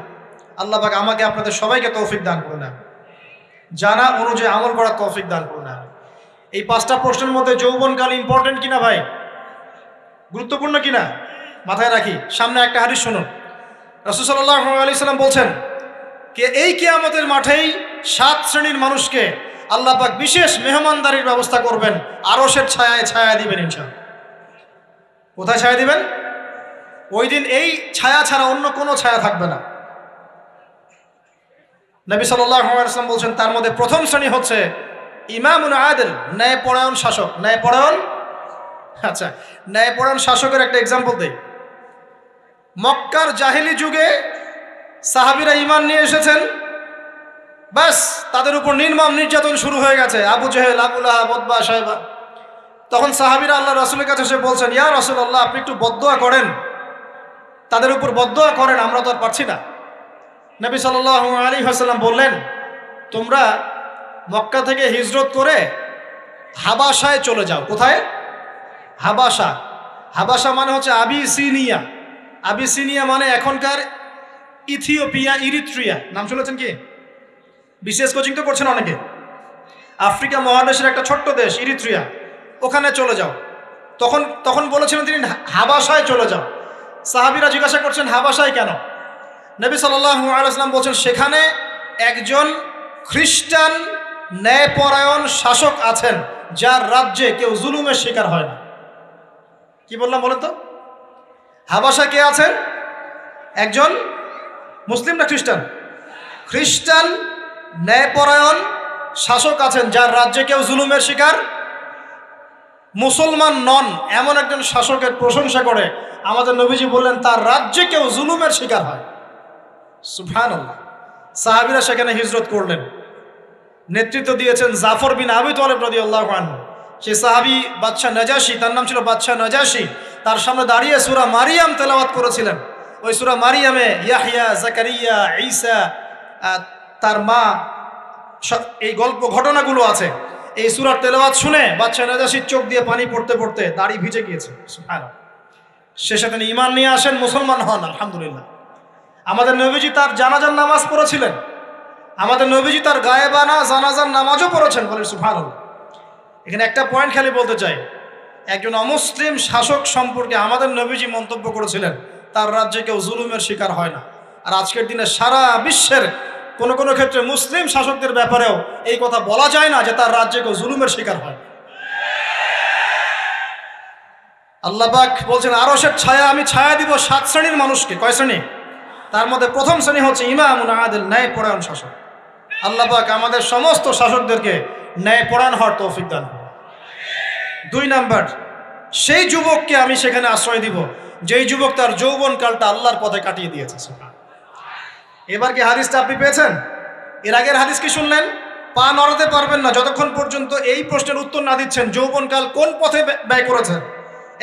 আল্লাহ পাক আমাকে আপনাদের সবাইকে তৌফিক দান করুন, জানা অনুযায়ী আমল করার তৌফিক দান করুন। এই 5টা প্রশ্নের মধ্যে যৌবনকাল ইম্পর্টেন্ট কিনা ভাই? গুরুত্বপূর্ণ কিনা? মাথায় রাখি। সামনে একটা হাদিস শুনুন, রাসূল সাল্লাল্লাহু আলাইহি সাল্লাম বলছেন, কে এই কিয়ামতের মাঠেই 7 শ্রেণীর মানুষকে আল্লাহ পাক বিশেষ মেহমানদারির ব্যবস্থা করবেন, আরশের ছায়ায় ছায়া দিবেন ইনশাআল্লাহ। কোথায় ছায়া দিবেন? ওই দিন এই ছায়া ছাড়া অন্য কোনো ছায়া থাকবে না। নবী সাল্লাল্লাহু আলাইহি ওয়াসাল্লাম বলছেন, তার মধ্যে প্রথম শ্রেণী হচ্ছে ইমামুন আদিল, ন্যায়পরায়ণ শাসক। ন্যায়পরায়ণ, আচ্ছা, ন্যায়পরায়ণ শাসকের একটা এক্সাম্পল দেই। মক্কার জাহেলি যুগে সাহাবীরা ঈমান নিয়ে এসেছেন, বাস তাদের উপর নির্মম নির্যাতন শুরু হয়ে গেছে, আবু জেহেল, আবু লাহাব, উতবা, শায়বা। তখন সাহাবীরা আল্লাহ রাসূলের কাছে এসে বলছেন, ইয়া রাসূলুল্লাহ, আপনি একটু বদদোয়া করেন, তাদের উপর বদদোয়া করেন, আমরা তো আর পারছি না। নবী সাল্লাল্লাহু আলাইহি ওয়াসাল্লাম বললেন, তোমরা মক্কা থেকে হিজরত করে হাবাসায় চলে যাও। কোথায়? হাবাসা। হাবাসা মানে হচ্ছে আবিসিনিয়া। আবিসিনিয়া মানে এখনকার ইথিওপিয়া, ইরিত্রিয়া। নাম শুনেছেন কি? বিশেষ কোচিং তো করছেন অনেকে। আফ্রিকা মহাদেশের একটা ছোট্ট দেশ ইরিত্রিয়া, ওখানে চলে যাও। তখন বলেছিলেন তিনি হাবাসায় চলে যাও। সাহাবীরা জিজ্ঞাসা করছেন, হাবাসায় কেন? নবী সাল্লাল্লাহু আলাইহি ওয়াসাল্লাম বলছেন, সেখানে একজন খ্রিস্টান ন্যায়পরায়ণ শাসক আছেন, যার রাজ্যে কেউ জুলুমের শিকার হয় না। কি বললাম বলেন তো? হাবাসা কে আছেন? একজন মুসলিম না খ্রিস্টান? খ্রিস্টান ন্যায়পরায়ণ শাসক আছেন, যার রাজ্যে কেউ জুলুমের শিকার, মুসলমান নন এমন একজন শাসকের প্রশংসা করে আমাদের নবীজি বললেন, তার রাজ্যে কেউ জুলুমের শিকার হয়। সুবহানাল্লাহ। সাহাবীরা সেখানে হিজরত করলেন। নেতৃত্ব দিয়েছেন জাফর বিন আবি তালিব রাদিয়াল্লাহু আনহু। সেই সাহাবী বাদশাহ নাজাশী, তার নাম ছিল বাদশাহ নাজাশী, তার সামনে দাঁড়িয়ে সূরা মারিয়াম তেলাওয়াত করেছিলেন। ওই সূরা মারিয়ামে ইয়াহইয়া, জাকারিয়া, ঈসা, তার মা, এই গল্প ঘটনাগুলো আছে। এই সূরার তেলাওয়াত শুনে বাদশাহ নাজাশীর চোখ দিয়ে পানি পড়তে পড়তে দাড়ি ভিজে গিয়েছে। সুবহানাল্লাহ। শেষে তিনি ঈমান নিয়ে আসেন, মুসলমান হন, আলহামদুলিল্লাহ। আমাদের নবীজি তার জানাজার নামাজ পড়েছিলেন, আমাদের নবীজি তার গায়েবানা জানাজার নামাজও পড়েছেন, বলেন সুবহানাল্লাহ। এখানে একটা পয়েন্ট খালি বলতে চাই, একজন অমুসলিম শাসক সম্পর্কে আমাদের নবীজি মন্তব্য করেছিলেন তার রাজ্যে কেউ জুলুমের শিকার হয় না। আর আজকের দিনে সারা বিশ্বের কোনো কোনো ক্ষেত্রে মুসলিম শাসকদের ব্যাপারেও এই কথা বলা যায় না যে তার রাজ্যে কেউ জুলুমের শিকার হয়। আল্লাহ পাক বলছেন আরশের ছায়া আমি ছায়া দিব 7 শ্রেণীর মানুষকে। কয় শ্রেণী? তার মধ্যে প্রথম শ্রেণী হচ্ছে ইমামুন আদিল, ন্যায়পরায়ণ শাসক। আল্লাহ পাক আমাদের সমস্ত শাসকদেরকে ন্যায়পরায়ণ হওয়ার তৌফিক দান করুন। 2 নাম্বার, সেই যুবককে আমি সেখানে আশ্রয় দিব যেই যুবক তার যৌবনকালটা আল্লাহর পথে কাটিয়ে দিয়েছে। এবার কি হাদিসটা আপনি পেয়েছেন? এর আগের হাদিস কি শুনলেন? পা নড়াতে পারবেন না যতক্ষণ পর্যন্ত এই প্রশ্নের উত্তর না দিচ্ছেন যৌবনকাল কোন পথে ব্যয় করেছেন।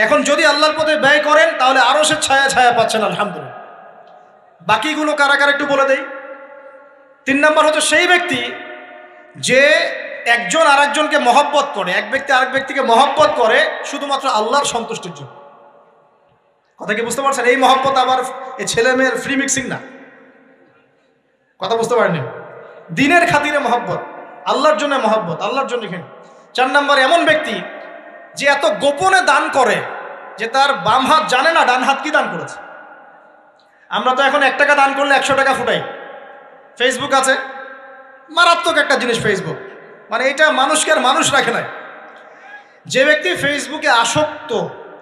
এখন যদি আল্লাহর পথে ব্যয় করেন তাহলে আরশের ছায়া ছায়া পাচ্ছেন, আলহামদুলিল্লাহ। বাকিগুলো কারা কারা একটু বলে দেই। 3 নাম্বার হচ্ছে সেই ব্যক্তি যে একজন আরেকজনকে মহব্বত করে, এক ব্যক্তি আরেক ব্যক্তিকে মহব্বত করে শুধুমাত্র আল্লাহর সন্তুষ্টির জন্য। কথা কি বুঝতে পারছেন? এই মহব্বত আবার এই ছেলে মেয়ের ফ্রি মিক্সিং না। কথা বুঝতে পারেননি? দিনের খাতিরে মহব্বত, আল্লাহর জন্য মহব্বত, আল্লাহর জন্য। এখানে 4 নাম্বার এমন ব্যক্তি যে এত গোপনে দান করে যে তার বাম হাত জানে না ডান হাত কি দান করেছে। আমরা তো এখন 1 টাকা দান করলে 100 টাকা ফুটাই। ফেসবুক আছে, মারাত্মক একটা জিনিস ফেসবুক, মানে এটা মানুষকে আর মানুষ রাখে নাই। যে ব্যক্তি ফেসবুকে আসক্ত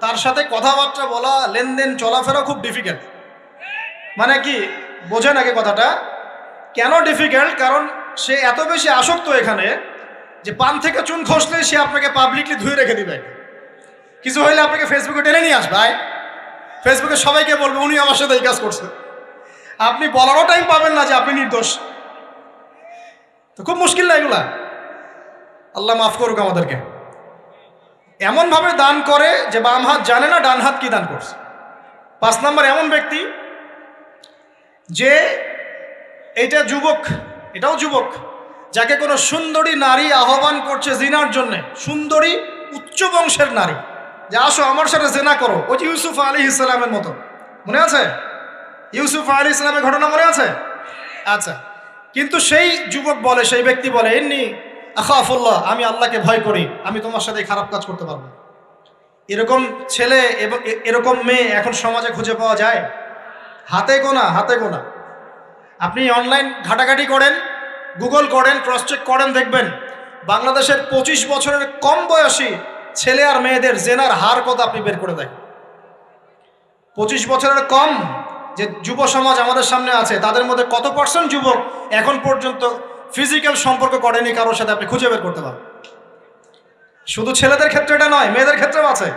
তার সাথে কথাবার্তা বলা, লেনদেন, চলাফেরা খুব ডিফিকাল্ট। মানে কি বোঝেন আগে কথাটা? কেন ডিফিকাল্ট? কারণ সে এত বেশি আসক্ত এখানে যে পান থেকে চুন খসলে সে আপনাকে পাবলিকলি ধুয়ে রেখে দিবে। কিছু হইলে আপনাকে ফেসবুকে টেনে নিয়ে আসবে, ফেসবুকে সবাইকে বলবে উনি আমার সাথে এই কাজ করছে। আপনি বলারও টাইম পাবেন না যে আপনি নির্দোষ। তো খুব মুশকিল না এগুলা? আল্লাহ মাফ করুক আমাদেরকে। এমনভাবে দান করে যে বাম হাত জানে না ডান হাত কি দান করছে। 5 নাম্বার এমন ব্যক্তি যে এইটা যুবক, এটাও যুবক, যাকে কোনো সুন্দরী নারী আহ্বান করছে জিনার জন্যে, সুন্দরী উচ্চ বংশের নারী, যে আসো আমার সাথে জেনা করো। ওই যে ইউসুফ আলাইহিস সালামের মতো, মনে আছে? ইউসুফ আলাইহিস সালামের ঘটনা মনে আছে? আচ্ছা, কিন্তু সেই যুবক বলে, সেই ব্যক্তি বলে ইন্নী আখাফুল্লাহ, আমি আল্লাহকে ভয় করি, আমি তোমার সাথে খারাপ কাজ করতে পারবো। এরকম ছেলে এবং এরকম মেয়ে এখন সমাজে খুঁজে পাওয়া যায়? হাতে গোনা, হাতে গোনা। আপনি অনলাইন ঘাটাঘাটি করেন, গুগল করেন, ক্রস চেক করেন, দেখবেন বাংলাদেশের 25 বছরের কম বয়সী ছেলে আর মেয়েদের জেনার হার কত আপনি বের করে দেন। 25 বছরের কম যে যুব সমাজ আমাদের সামনে আছে তাদের মধ্যে কত % যুবক এখন পর্যন্ত ফিজিক্যাল সম্পর্ক করেনি কারোর সাথে, আপনি খুঁজে বের করতে পারেন। শুধু ছেলেদের ক্ষেত্রে এটা নয়, মেয়েদের ক্ষেত্রেও আছে।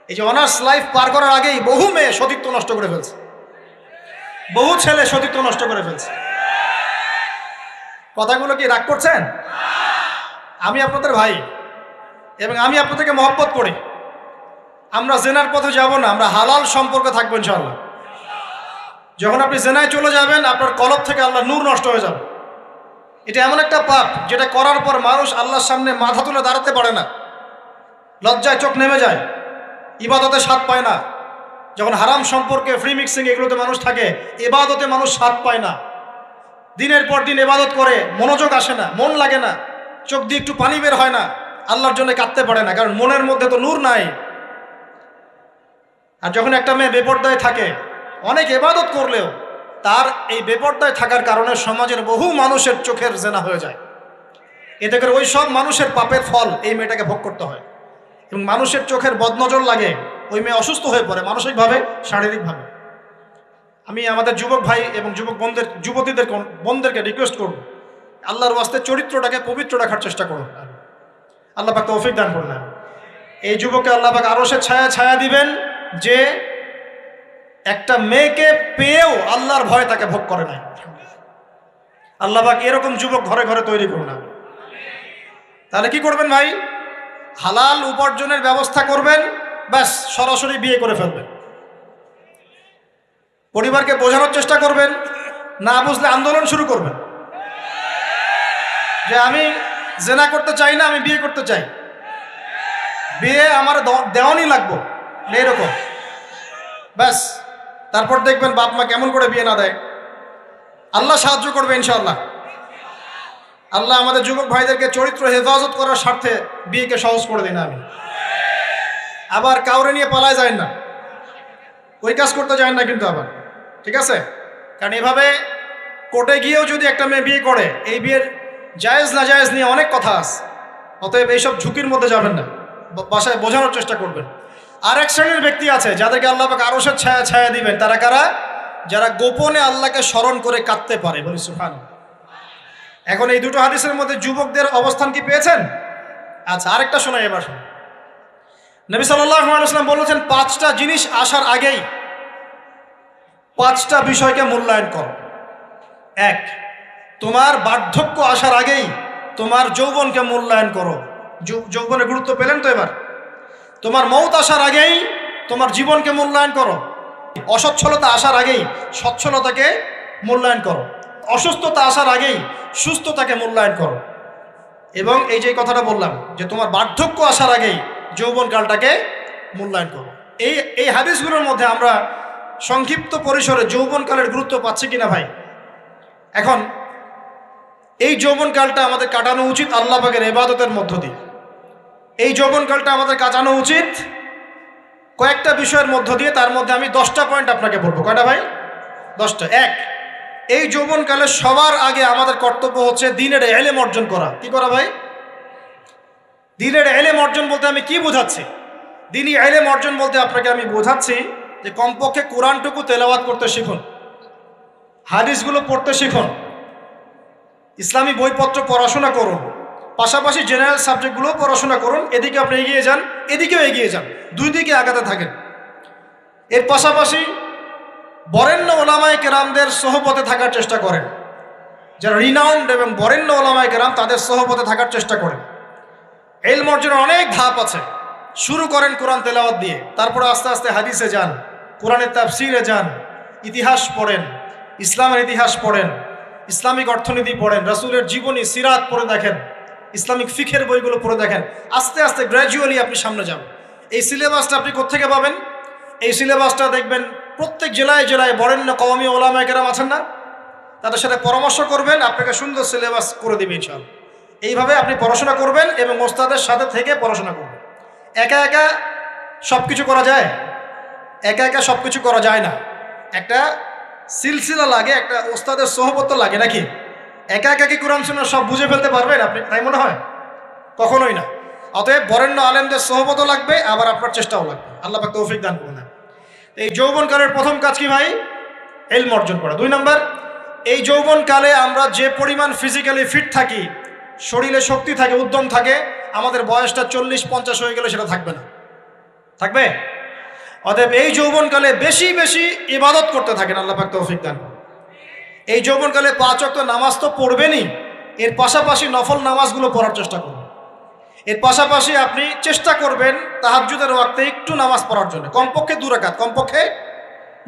এই যে অনার্স লাইফ পার করার আগেই বহু মেয়ে সতীত্ব নষ্ট করে ফেলছে, বহু ছেলে সতীত্ব নষ্ট করে ফেলছে। কথাগুলো কি রাগ করছেন? আমি আপনাদের ভাই এবং আমি আপনাদেরকে মহব্বত করি। আমরা জেনার পথে যাব না, আমরা হালাল সম্পর্কে থাকবো ইনশাআল্লাহ। যখন আপনি জেনায় চলে যাবেন আপনার কলব থেকে আল্লাহর নূর নষ্ট হয়ে যাবে। এটা এমন একটা পাপ যেটা করার পর মানুষ আল্লাহর সামনে মাথা তুলে দাঁড়াতে পারে না, লজ্জায় চোখ নেমে যায়, ইবাদতে স্বাদ পায় না। যখন হারাম সম্পর্কে, ফ্রি মিক্সিং, এগুলোতে মানুষ থাকে, ইবাদতে মানুষ স্বাদ পায় না। দিনের পর দিন ইবাদত করে মনোযোগ আসে না, মন লাগে না, চোখ দিয়ে একটু পানি বের হয় না, আল্লাহর জন্য কাঁদতে পারে না, কারণ মনের মধ্যে তো নূর নাই। আর যখন একটা মেয়ে বেপরদায় থাকে, অনেক ইবাদত করলেও তার এই বেপরদায় থাকার কারণে সমাজের বহু মানুষের চোখের জেনা হয়ে যায়। এতে করে ওই সব মানুষের পাপের ফল এই মেয়েটাকে ভোগ করতে হয় এবং মানুষের চোখের বদনজর লাগে, ওই মেয়ে অসুস্থ হয়ে পড়ে মানসিকভাবে, শারীরিকভাবে। আমি আমাদের যুবক ভাই এবং যুবক বোনদেরকে রিকোয়েস্ট করব, আল্লাহর ওয়াস্তে চরিত্রটাকে পবিত্র রাখার চেষ্টা করুন। আল্লাহ পাক তৌফিক দান করুন। এই যুবককে আল্লাহ পাক আরশের ছায়া ছায়া দিবেন যে একটা মেয়েকে পেয়েও আল্লাহর ভয় তাকে ভোগ করে নাই। আল্লাহ পাক এরকম যুবক ঘরে ঘরে তৈরি করুন। তাহলে কি করবেন ভাই? হালাল উপার্জনের ব্যবস্থা করবেন, ব্যাস সরাসরি বিয়ে করে ফেলবেন। পরিবারকে বোঝানোর চেষ্টা করবেন, না বুঝলে আন্দোলন শুরু করবেন যে আমি জেনা করতে চাই না, আমি বিয়ে করতে চাই, বিয়ে আমার দেওয়ানি লাগবো, এরকম ব্যাস। তারপর দেখবেন বাপ মা কেমন করে বিয়ে না দেয়। আল্লাহ সাহায্য করবে ইনশাআল্লাহ। আল্লাহ আমাদের যুবক ভাইদেরকে চরিত্র হেফাজত করার স্বার্থে বিয়েকে সহজ করে দিন। আমি আবার কাউরে নিয়ে পালায় যায় না, ওই কাজ করতে যায় না কিন্তু আবার, ঠিক আছে? কারণ এভাবে কোর্টে গিয়েও যদি একটা মেয়ে বিয়ে করে, এই বিয়ের জায়েজ না জায়েজ নিয়ে অনেক কথা আছে। অতএব এইসব ঝুঁকির মধ্যে যাবেন না, বাসায় বোঝানোর চেষ্টা করবেন। আর এক শ্রেণীর ব্যক্তি আছে যাদেরকে আল্লাহ পাক আরশের ছায়া ছায়া দিবেন। তারা কারা? যারা গোপনে আল্লাহকে স্মরণ করে কাঁদতে পারে। বলি সুবহানাল্লাহ। এখন এই দুটো হাদিসের মধ্যে যুবকদের অবস্থান কি পেয়েছেন? আচ্ছা, আরেকটা শোনাই এবার। নবী সাল্লাল্লাহু আলাইহি ওয়াসাল্লাম বলেছেন, 5টা জিনিস আসার আগেই 5টা বিষয়কে মূল্যায়ন করো। 1, তোমার বার্ধক্য আসার আগেই তোমার যৌবনকে মূল্যায়ন করো। যৌবনের গুরুত্ব পেলেন তো এবার? তোমার মৌত আসার আগেই তোমার জীবনকে মূল্যায়ন করো। অসচ্ছলতা আসার আগেই সচ্ছলতাকে মূল্যায়ন করো। অসুস্থতা আসার আগেই সুস্থতাকে মূল্যায়ন করো। এবং এই যে কথাটা বললাম যে তোমার বার্ধক্য আসার আগেই যৌবনকালটাকে মূল্যায়ন করো। এই হাদিসগুলোর মধ্যে আমরা সংক্ষিপ্ত পরিসরে যৌবনকালের গুরুত্ব পাচ্ছি কিনা ভাই? এখন এই যৌবনকালটা আমাদের কাটানো উচিত আল্লাহ পাকের ইবাদতের মধ্য দিয়ে। এই যৌবনকালটা আমাদের কাটানো উচিত কয়েকটা বিষয়ের মধ্য দিয়ে। তার মধ্যে আমি 10টা পয়েন্ট আপনাকে বলবো। কয়টা ভাই? 10টা। 1, এই যৌবনকালে সবার আগে আমাদের কর্তব্য হচ্ছে দ্বীনের ইলম অর্জন করা। কি করা ভাই? দ্বীনের ইলম অর্জন বলতে আমি কি বোঝাচ্ছি? দ্বীনি ইলম অর্জন বলতে আপনাকে আমি বোঝাচ্ছি যে কমপক্ষে কোরআনটুকু তেলাওয়াত করতে শিখুন, হাদিসগুলো পড়তে শিখুন, ইসলামী বইপত্র পড়াশোনা করুন, পাশাপাশি জেনারেল সাবজেক্টগুলোও পড়াশোনা করুন। এদিকে আপনি এগিয়ে যান, এদিকেও এগিয়ে যান, দুই দিকে আগাতে থাকেন। এর পাশাপাশি বরেণ্য ওলামায়ে কেরামদের সোহবতে থাকার চেষ্টা করেন। যারা রিনাউন্ড এবং বরেণ্য ওলামায়ে কেরাম, তাদের সোহবতে থাকার চেষ্টা করেন। ইলম অর্জনের অনেক ধাপ আছে। শুরু করেন কোরআন তেলাওয়াত দিয়ে, তারপরে আস্তে আস্তে হাদিসে যান, কোরআনের তাফসিরে যান, ইতিহাস পড়েন, ইসলামের ইতিহাস পড়েন, ইসলামিক অর্থনীতি পড়েন, রাসূলের জীবনী সিরাত পড়ে দেখেন, ইসলামিক ফিখের বইগুলো পড়ে দেখেন। আস্তে আস্তে গ্র্যাজুয়ালি আপনি সামনে যান। এই সিলেবাসটা আপনি কোত্থেকে পাবেন? এই সিলেবাসটা দেখবেন প্রত্যেক জেলায় জেলায় বরেণ্য কওমি ওলামায়ে কেরাম আছেন না, তাদের সাথে পরামর্শ করবেন, আপনাকে সুন্দর সিলেবাস করে দেবে ইনশাআল্লাহ। এইভাবে আপনি পড়াশোনা করবেন এবং ওস্তাদের সাথে থেকে পড়াশোনা করবেন। একা একা সব কিছু করা যায়? একা একা সব কিছু করা যায় না। একটা সিলসিলা লাগে, একটা ওস্তাদের সোহবত লাগে নাকি? একা একা কি কোরআন সুন্নাহ সব বুঝে ফেলতে পারবেন আপনি? তাই মনে হয়? কখনোই না। অতএব বরেণ্য আলেমদের সোহবতও লাগবে, আবার আপনার চেষ্টাও লাগবে। আল্লাহ পাক তৌফিক দান করুন। এই যৌবনকালের প্রথম কাজ কি ভাই? ইলম অর্জন করা। 2 নম্বর, এই যৌবনকালে আমরা যে পরিমাণ ফিজিক্যালি ফিট থাকি, শরীরে শক্তি থাকে, উদ্যম থাকে, আমাদের বয়সটা 40-50 হয়ে গেলে সেটা থাকবে না। থাকবে? অতএব এই যৌবনকালে বেশি বেশি ইবাদত করতে থাকেন। আল্লাহ পাক তৌফিক দান করুন। এই যৌবনকালে 5 ওয়াক্ত নামাজ তো পড়বেনই, এর পাশাপাশি নফল নামাজগুলো পড়ার চেষ্টা করুন। এর পাশাপাশি আপনি চেষ্টা করবেন তাহাজ্জুদের ওয়াক্তে একটু নামাজ পড়ার জন্য, কমপক্ষে 2 রাকাত, কমপক্ষে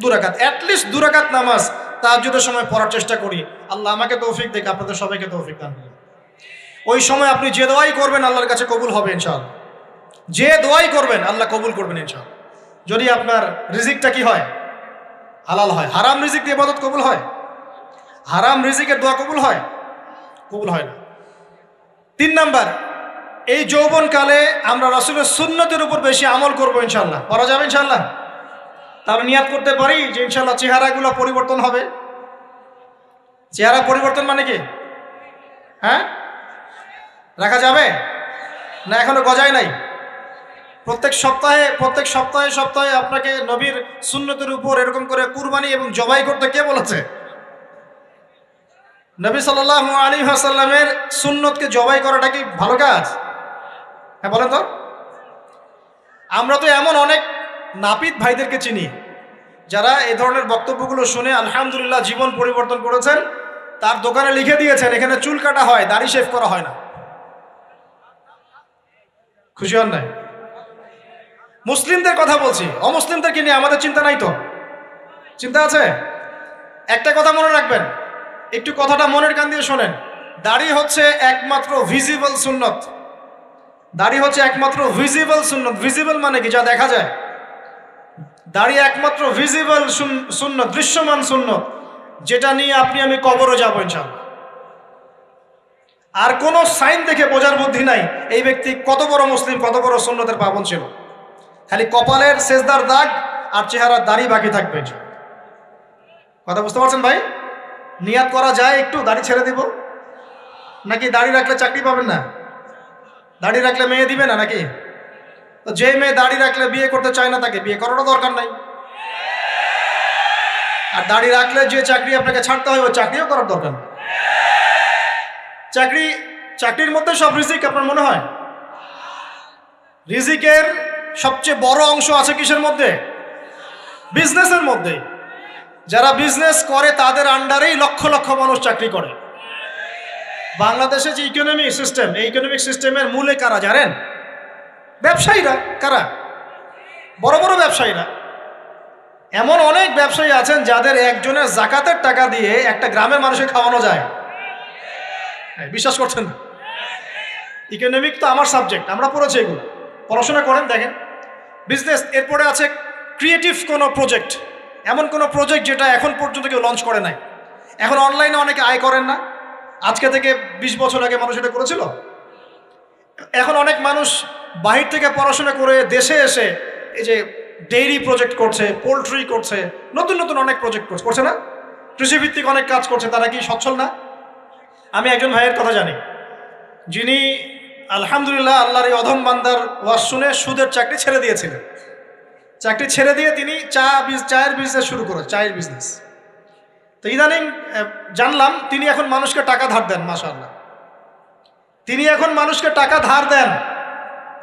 2 রাকাত, অ্যাটলিস্ট 2 রাকাত নামাজ তাহাজ্জুদের সময় পড়ার চেষ্টা করি। আল্লাহ আমাকে তৌফিক দেখ, আপনাদের সবাইকে তৌফিক দান করুন। ওই সময় আপনি যে দোয়াই করবেন আল্লাহর কাছে কবুল হবে ইনশাআল্লাহ। যে দোয়াই করবেন আল্লাহ কবুল করবেন ইনশাআল্লাহ। যদি আপনার রিজিকটা কি হয়? হালাল হয়। হারাম রিজিক দিয়ে ইবাদত কবুল হয়? হারাম রিজিকের দোয়া কবুল হয়? কবুল হয় না। 3 নাম্বার, এই যৌবনকালে আমরা রাসূলের সুন্নতের উপর বেশি আমল করবো ইনশাআল্লাহ। করা যাবে ইনশাআল্লাহ? তাহলে নিয়াত করতে পারি যে ইনশাআল্লাহ চেহারাগুলো পরিবর্তন হবে। চেহারা পরিবর্তন মানে কি? হ্যাঁ, রাখা যাবে না? এখনো গজায় নাই। প্রত্যেক সপ্তাহে আপনাকে নবীর সুন্নতের উপর এরকম করে কুরবানি এবং জবাই করতে কে বলেছে? নবী সাল্লাল্লাহু আলাইহি ওয়াসাল্লামের সুন্নতকে জবাই করাটা কি ভালো কাজ? হ্যাঁ বলেন তো। আমরা তো এমন অনেক নাপিত ভাইদেরকে চিনি যারা এই ধরনের বক্তব্যগুলো শুনে আলহামদুলিল্লাহ জীবন পরিবর্তন করেছেন। তার দোকানে লিখে দিয়েছেন এখানে চুল কাটা হয়, দাড়ি শেভ করা হয় না। খুশি হন নাই? মুসলিমদের কথা বলছি, অমুসলিমদেরকে নিয়ে আমাদের চিন্তা নাই তো? চিন্তা আছে। একটা কথা মনে রাখবেন, একটু কথাটা মনের কান দিয়ে শোনেন। দাড়ি হচ্ছে একমাত্র ভিজিবল সুন্নত। দাড়ি হচ্ছে একমাত্র ভিজিবল সুন্নত। ভিজিবল মানে কি? যা দেখা যায়। দাড়ি একমাত্র ভিজিবল সুন্নত, দৃশ্যমান সুন্নত, যেটা নিয়ে আপনি আমি কবরে যাবো ইনশাআল্লাহ। আর কোনো সাইন দেখে বোঝার বুদ্ধি নাই এই ব্যক্তি কত বড় মুসলিম, কত বড় সুন্নতের পাবন ছিল। খালি কপালের সেজদার দাগ আর চেহারার দাড়ি বাকি থাকবে। কথা বুঝতে পারছেন ভাই? নিয়াত করা যায় একটু দাড়ি ছেড়ে দিব, নাকি দাড়ি রাখলে চাকরি পাবেন না? দাড়ি রাখলে মেয়ে দিবে না নাকি? তো যে মেয়ে দাড়ি রাখলে বিয়ে করতে চায় না তাকে বিয়ে করারও দরকার নাই। আর দাড়ি রাখলে যে চাকরি আপনাকে ছাড়তে হয় ওই চাকরিও করার দরকার নেই। চাকরির মধ্যে সব রিজিক আপনার মনে হয়? রিজিকের সবচেয়ে বড় অংশ আছে কিসের মধ্যে? বিজনেসের মধ্যে। যারা বিজনেস করে তাদের আন্ডারেই লক্ষ লক্ষ মানুষ চাকরি করে। বাংলাদেশে যে ইকোনমিক সিস্টেম, এই ইকোনমিক সিস্টেমের মূলে কারা জানেন? ব্যবসায়ীরা। কারা? বড় বড় ব্যবসায়ীরা। এমন অনেক ব্যবসায়ী আছেন যাদের একজনের জাকাতের টাকা দিয়ে একটা গ্রামের মানুষকে খাওয়ানো যায়। বিশ্বাস করছেন না? ইকোনমিক তো আমার সাবজেক্ট, আমরা পড়েছি এগুলো, পড়াশোনা করেন দেখেন। বিজনেস, এরপরে আছে ক্রিয়েটিভ কোনো প্রজেক্ট, এমন কোনো প্রজেক্ট যেটা এখন পর্যন্ত কেউ লঞ্চ করে নাই। এখন অনলাইনে অনেকে আয় করেন না, আজকে থেকে 20 বছর আগে মানুষ এটা করেছিল। এখন অনেক মানুষ বাহির থেকে পড়াশোনা করে দেশে এসে এই যে ডেইরি প্রজেক্ট করছে, পোলট্রি করছে, নতুন নতুন অনেক প্রজেক্ট করছে না? কৃষিভিত্তিক অনেক কাজ করছে। তারা কি সচ্ছল না? আমি একজন ভাইয়ের কথা জানি, যিনি আলহামদুলিল্লাহ আল্লাহর এই অধম বান্দার ওয়াজ শুনে সুদের চাকরি ছেড়ে দিয়েছিলেন। চাকরি ছেড়ে দিয়ে তিনি চায়ের বিজনেস শুরু করে, চায়ের বিজনেস। তো ইদানিং জানলাম তিনি এখন মানুষকে টাকা ধার দেন। মাশাআল্লাহ, তিনি এখন মানুষকে টাকা ধার দেন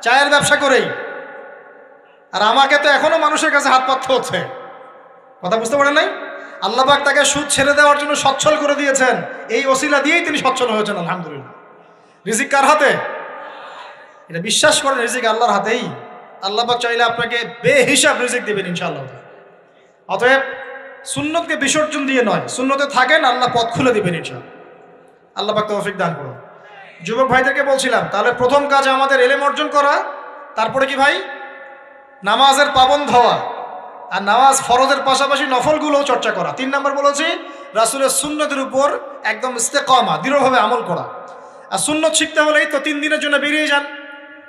চায়ের ব্যবসা করেই। আর আমাকে তো এখনো মানুষের কাছে হাত পাততে হচ্ছে। কথা বুঝতে পারেন নাই? আল্লাহ পাক তাকে সুদ ছেড়ে দেওয়ার জন্য সচ্ছল করে দিয়েছেন। এই ওসিলা দিয়েই তিনি সচ্ছল হয়েছেন আলহামদুলিল্লাহ। রিজিক কার হাতে? এটা বিশ্বাস করেন, রিজিক আল্লাহর হাতেই। আল্লাহ পাক চাইলে আপনাকে বেহিসাব রিজিক দিবেন ইনশাআল্লাহ। অতএব সুন্নতকে বিসর্জন দিয়ে নয়, সুন্নতে থাকেন, আল্লাহ পথ খুলে দিবেন ইনশাআল্লাহ। আল্লাহ পাক তৌফিক দান করুন। যুবক ভাইদেরকে বলছিলাম, তাহলে প্রথম কাজ আমাদের ইলম অর্জন করা, তারপরে কি ভাই? নামাজের পাবন্দ হওয়া, আর নামাজ ফরজের পাশাপাশি নফলগুলোও চর্চা করা। 3 নম্বর বলেছি রাসূলের সুন্নতের উপর একদম ইস্তেকামা, দৃঢ়ভাবে আমল করা। আর সুন্নত শিখতে হলেই তো 3 দিনের জন্য বেরিয়ে যান,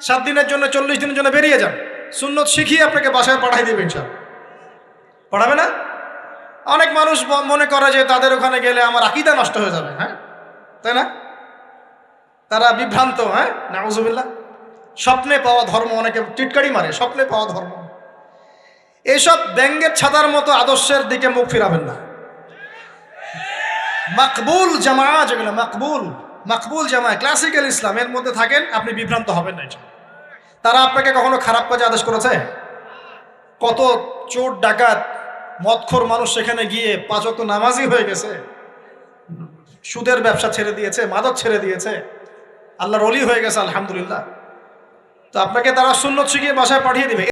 7 দিনের জন্য, 40 দিনের জন্য বেরিয়ে যান। সুন্নত শিখিয়ে আপনাকে বাসায় পাঠাই দেবে ইনশাআল্লাহ। পড়াবে না? অনেক মানুষ মনে করে যে তাদের ওখানে গেলে আমার আকীদা নষ্ট হয়ে যাবে। হ্যাঁ, তাই না? তারা বিভ্রান্ত। হ্যাঁ, নাউজুবিল্লাহ। স্বপ্নে পাওয়া ধর্ম, অনেকে টিটকারি মারে, স্বপ্নে পাওয়া ধর্ম। এইসব ব্যঙ্গের ছাতার মতো আদর্শের দিকে মুখ ফিরাবেন না। মাকবুল জামা, যেগুলো মাকবুল জামা, ক্লাসিক্যাল ইসলামের মধ্যে থাকেন, আপনি বিভ্রান্ত হবেন না। তারা আপনাকে কখনো খারাপ কাজে আদেশ করেছে? কত চোর ডাকাত মদখোর মানুষ সেখানে গিয়ে 5 ওয়াক্ত নামাজি হয়ে গেছে, সুদের ব্যবসা ছেড়ে দিয়েছে, মাদক ছেড়ে দিয়েছে, আল্লাহর ওলি হয়ে গেছে আলহামদুলিল্লাহ। তো আপনাকে তারা সুন্নত শিখিয়ে বাসায় পাঠিয়ে দিবে।